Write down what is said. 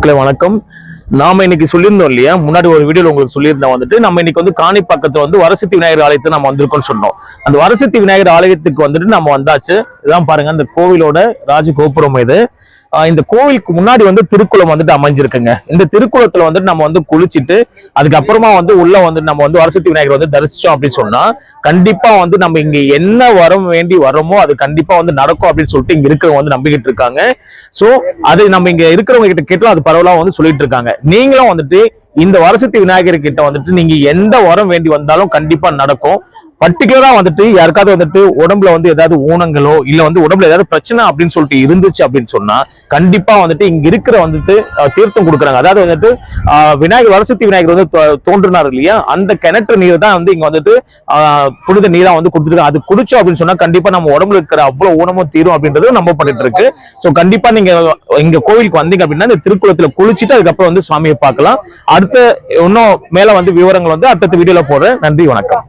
மக்களே வணக்கம். நாம இன்னைக்கு சொல்லியிருந்தோம் இல்லையா, முன்னாடி ஒரு வீடியோல உங்களுக்கு சொல்லியிருந்தோம் வந்துட்டு நம்ம இன்னைக்கு வந்து காணி பக்கத்துல வந்து வரசித்தி விநாயகர் ஆலயத்தை நம்ம வந்திருக்கோம்னு சொன்னோம். அந்த வரசித்தி விநாயகர் ஆலயத்துக்கு வந்துட்டு நம்ம வந்தாச்சு. இதான் பாருங்க, அந்த கோவிலோட ராஜகோபுரம் இது. இந்த கோவிலுக்கு முன்னாடி வந்து திருக்குளம் வந்துட்டு அமைஞ்சிருக்குங்க. இந்த திருக்குளத்துல வந்துட்டு நம்ம வந்து குளிச்சுட்டு அதுக்கப்புறமா வந்து உள்ள வந்து நம்ம வந்து வரசக்தி விநாயகர் வந்து தரிசிச்சோம் அப்படின்னு சொன்னா கண்டிப்பா வந்து நம்ம இங்க என்ன வரம் வேண்டி வரோமோ அது கண்டிப்பா வந்து நடக்கும் அப்படின்னு சொல்லிட்டு இங்க இருக்கிறவங்க வந்து நம்பிக்கிட்டு இருக்காங்க. சோ அது நம்ம இங்க இருக்கிறவங்க கிட்ட கேட்டாலும் அது பரவலா வந்து சொல்லிட்டு இருக்காங்க. நீங்களும் வந்துட்டு இந்த வரசக்தி விநாயகர் கிட்ட வந்துட்டு நீங்க எந்த வரம் வேண்டி வந்தாலும் கண்டிப்பா நடக்கும். பர்டிகுலரா வந்துட்டு யாருக்காவது வந்துட்டு உடம்புல வந்து ஏதாவது ஊனங்களோ இல்ல வந்து உடம்புல ஏதாவது பிரச்சனை அப்படின்னு சொல்லிட்டு இருந்துச்சு அப்படின்னு சொன்னா கண்டிப்பா வந்துட்டு இங்க இருக்கிற வந்துட்டு தீர்த்தம் கொடுக்குறாங்க. அதாவது வந்துட்டு விநாயகர் வரசக்தி விநாயகர் வந்து தோன்றினார் இல்லையா, அந்த கிணற்று நீர் தான் வந்து இங்க வந்துட்டு புனித நீரா வந்து கொடுத்துருக்காங்க. அது குடிச்சோம் அப்படின்னு சொன்னா கண்டிப்பா நம்ம உடம்புல இருக்கிற அவ்வளவு ஊனமும் தீரும் அப்படின்றது நம்பப்பட்டு இருக்கு. சோ கண்டிப்பா நீங்க இங்க கோவிலுக்கு வந்தீங்க அப்படின்னா இந்த திருக்குளத்துல குளிச்சுட்டு அதுக்கப்புறம் வந்து சுவாமியை பார்க்கலாம். அடுத்த இன்னும் மேல வந்து விவரங்கள் வந்து அடுத்த வீடியோல போடுறேன். நன்றி, வணக்கம்.